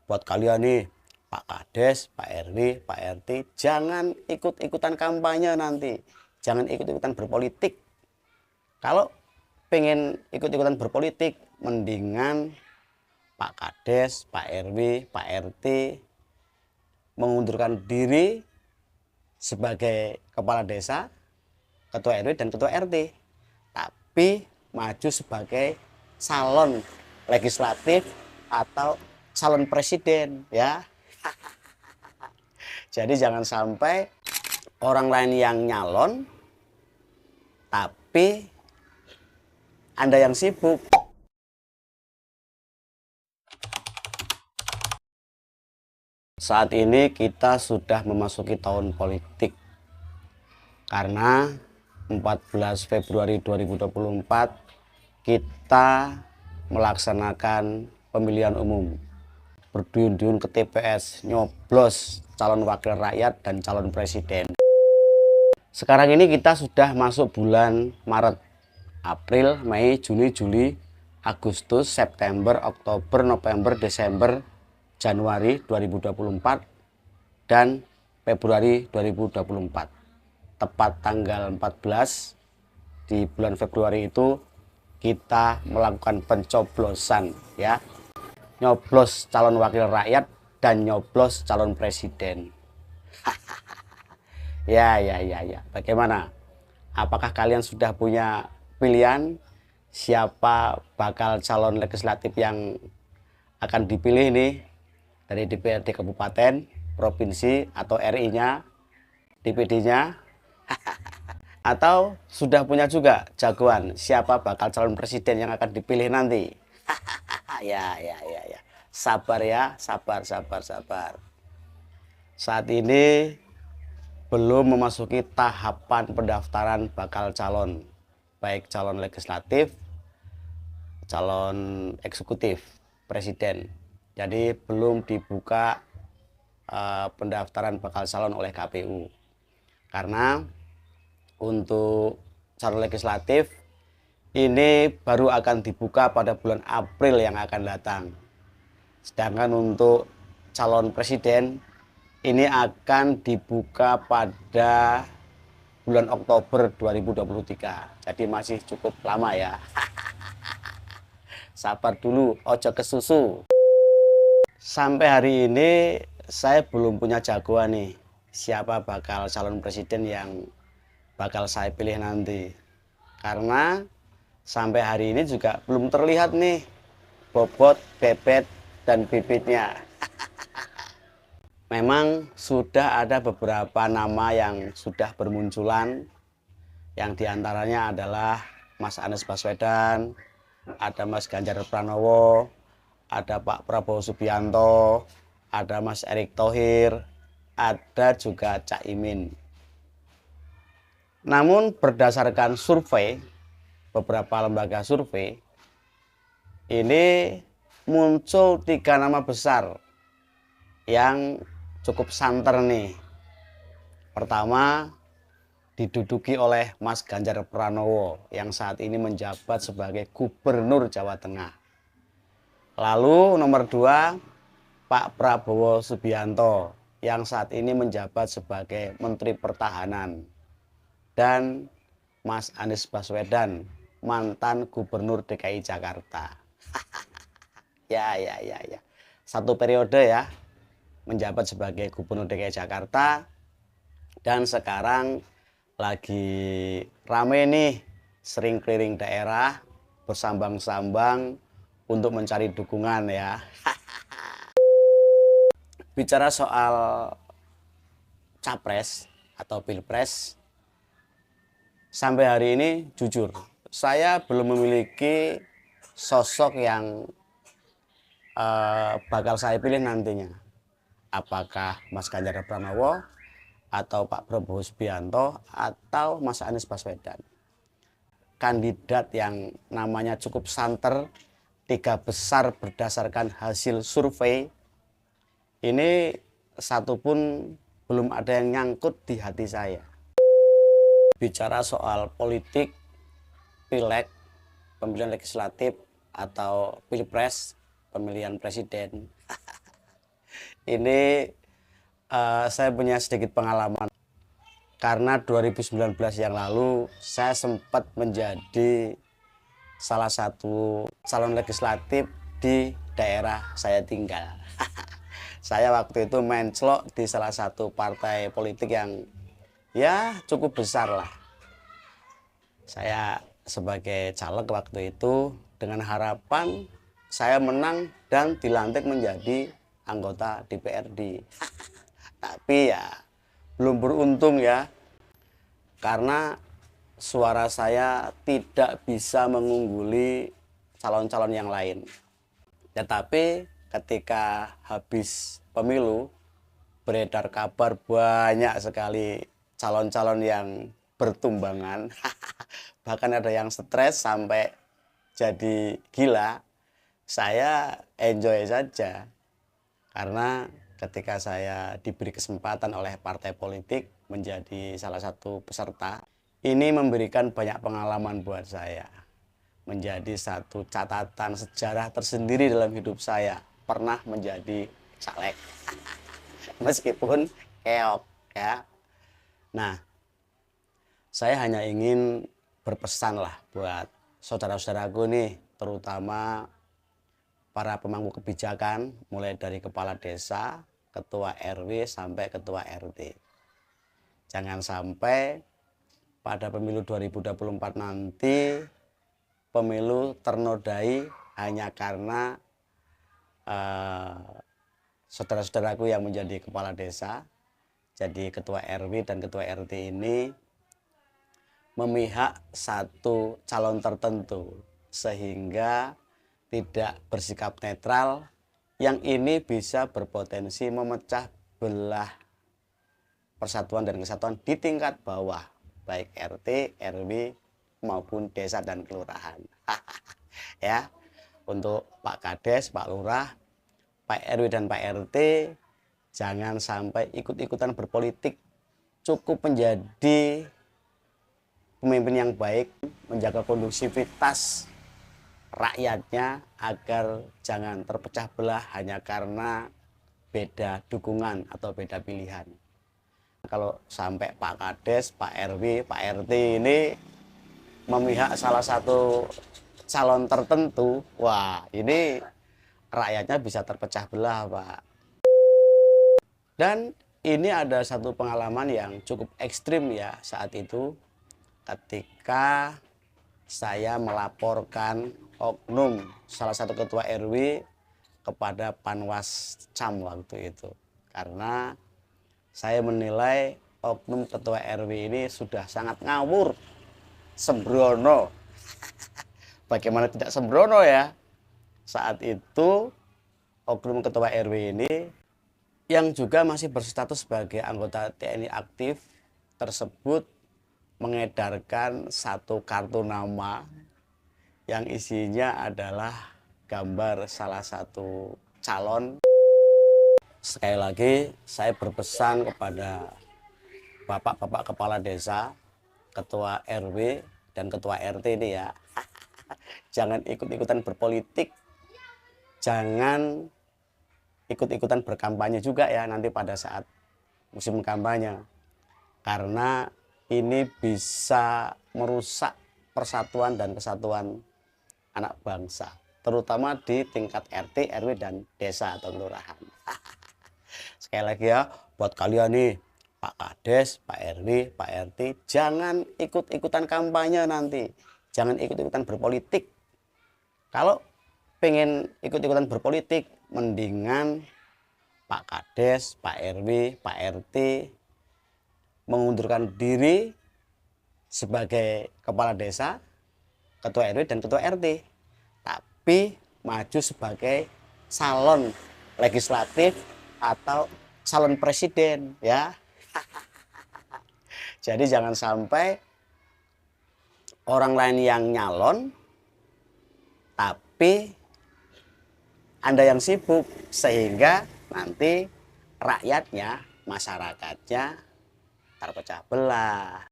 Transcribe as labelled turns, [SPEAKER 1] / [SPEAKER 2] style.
[SPEAKER 1] buat kalian nih, Pak Kades, Pak RW, Pak RT, jangan ikut-ikutan kampanye nanti. Jangan ikut-ikutan berpolitik. Kalau pengen ikut-ikutan berpolitik, mendingan Pak Kades, Pak RW, Pak RT mengundurkan diri sebagai kepala desa, ketua RW dan ketua RT. Tapi maju sebagai calon legislatif atau calon presiden ya. Jadi jangan sampai orang lain yang nyalon tapi Anda yang sibuk. Saat ini kita sudah memasuki tahun politik karena 14 Februari 2024 kita melaksanakan pemilihan umum, berduyun-duyun ke TPS, nyoblos calon wakil rakyat dan calon presiden. Sekarang ini kita sudah masuk bulan Maret, April, Mei, Juni, Juli, Agustus, September, Oktober, November, Desember, Januari 2024 dan Februari 2024. Tepat tanggal 14 di bulan Februari itu kita melakukan pencoblosan ya. Nyoblos calon wakil rakyat dan nyoblos calon presiden. Ya. Bagaimana? Apakah kalian sudah punya pilihan siapa bakal calon legislatif yang akan dipilih nih dari DPRD kabupaten, provinsi atau RI-nya, DPD-nya? Atau sudah punya juga jagoan siapa bakal calon presiden yang akan dipilih nanti? Ya. Sabar ya, sabar. Saat ini belum memasuki tahapan pendaftaran bakal calon, baik calon legislatif, calon eksekutif, presiden. Jadi belum dibuka pendaftaran bakal calon oleh KPU. Karena untuk calon legislatif ini baru akan dibuka pada bulan April yang akan datang. Sedangkan untuk calon presiden ini akan dibuka pada bulan Oktober 2023. Jadi masih cukup lama ya. Sabar dulu, ojo kesusu. Sampai hari ini saya belum punya jagoan nih siapa bakal calon presiden yang bakal saya pilih nanti, karena sampai hari ini juga belum terlihat nih bobot, bebet, dan bibitnya. Memang sudah ada beberapa nama yang sudah bermunculan, yang diantaranya adalah Mas Anies Baswedan, ada Mas Ganjar Pranowo, ada Pak Prabowo Subianto, ada Mas Erick Thohir, ada juga Cak Imin. Namun berdasarkan survei, beberapa lembaga survei, ini muncul 3 nama besar yang cukup santer nih. Pertama diduduki oleh Mas Ganjar Pranowo yang saat ini menjabat sebagai Gubernur Jawa Tengah. Lalu nomor 2 Pak Prabowo Subianto yang saat ini menjabat sebagai Menteri Pertahanan. Dan Mas Anies Baswedan, mantan Gubernur DKI Jakarta. Ya. 1 periode ya, menjabat sebagai Gubernur DKI Jakarta. Dan sekarang lagi rame nih, sering keliling daerah, bersambang-sambang untuk mencari dukungan ya. Bicara soal capres atau pilpres, sampai hari ini jujur saya belum memiliki sosok yang bakal saya pilih nantinya. Apakah Mas Ganjar Pranowo atau Pak Prabowo Subianto atau Mas Anies Baswedan. Kandidat yang namanya cukup santer, 3 besar berdasarkan hasil survei, ini satu pun belum ada yang nyangkut di hati saya. Bicara soal politik, pileg, pemilihan legislatif atau pilpres, pemilihan presiden, Ini saya punya sedikit pengalaman. Karena 2019 yang lalu saya sempat menjadi salah satu calon legislatif di daerah saya tinggal. Saya waktu itu menclok di salah satu partai politik yang ya cukup besar lah. Saya sebagai caleg waktu itu dengan harapan saya menang dan dilantik menjadi anggota DPRD. Tapi ya belum beruntung ya, karena suara saya tidak bisa mengungguli calon-calon yang lain. Tetapi ketika habis pemilu, beredar kabar banyak sekali calon-calon yang bertumbangan. Bahkan ada yang stres sampai jadi gila. Saya enjoy saja, karena ketika saya diberi kesempatan oleh partai politik menjadi salah satu peserta, ini memberikan banyak pengalaman buat saya. Menjadi satu catatan sejarah tersendiri dalam hidup saya, pernah menjadi caleg. Meskipun keok ya. Nah, saya hanya ingin berpesan lah buat saudara-saudaraku nih, terutama para pemangku kebijakan, mulai dari kepala desa, ketua RW, sampai ketua RT. Jangan sampai pada pemilu 2024 nanti, pemilu ternodai hanya karena saudara-saudaraku yang menjadi kepala desa, jadi ketua RW dan ketua RT ini memihak satu calon tertentu, sehingga tidak bersikap netral, yang ini bisa berpotensi memecah belah persatuan dan kesatuan di tingkat bawah, baik RT, RW maupun desa dan kelurahan. Ya, untuk Pak Kades, Pak Lurah, Pak RW dan Pak RT, jangan sampai ikut-ikutan berpolitik. Cukup menjadi pemimpin yang baik, menjaga kondusivitas rakyatnya agar jangan terpecah belah hanya karena beda dukungan atau beda pilihan. Kalau sampai Pak Kades, Pak RW, Pak RT ini memihak salah satu calon tertentu, wah ini rakyatnya bisa terpecah belah, Pak. Dan ini ada satu pengalaman yang cukup ekstrim ya saat itu, ketika saya melaporkan oknum salah satu ketua RW kepada Panwas Cam waktu itu, karena saya menilai oknum ketua RW ini sudah sangat ngawur, sembrono. Bagaimana tidak sembrono ya? Saat itu oknum ketua RW ini yang juga masih berstatus sebagai anggota TNI aktif tersebut mengedarkan satu kartu nama yang isinya adalah gambar salah satu calon. Sekali lagi saya berpesan kepada bapak-bapak kepala desa, ketua RW dan ketua RT ini ya, jangan ikut-ikutan berpolitik, jangan ikut-ikutan berkampanye juga ya nanti pada saat musim kampanye, karena ini bisa merusak persatuan dan kesatuan anak bangsa, terutama di tingkat RT, RW, dan desa atau kelurahan. Sekali lagi ya, buat kalian nih, Pak Kades, Pak RW, Pak RT, jangan ikut-ikutan kampanye nanti. Jangan ikut-ikutan berpolitik. Kalau pengen ikut-ikutan berpolitik, mendingan Pak Kades, Pak RW, Pak RT mengundurkan diri sebagai kepala desa, ketua RW dan ketua RT, tapi maju sebagai calon legislatif atau calon presiden ya. Jadi jangan sampai orang lain yang nyalon tapi Anda yang sibuk, sehingga nanti rakyatnya, masyarakatnya terpecah belah.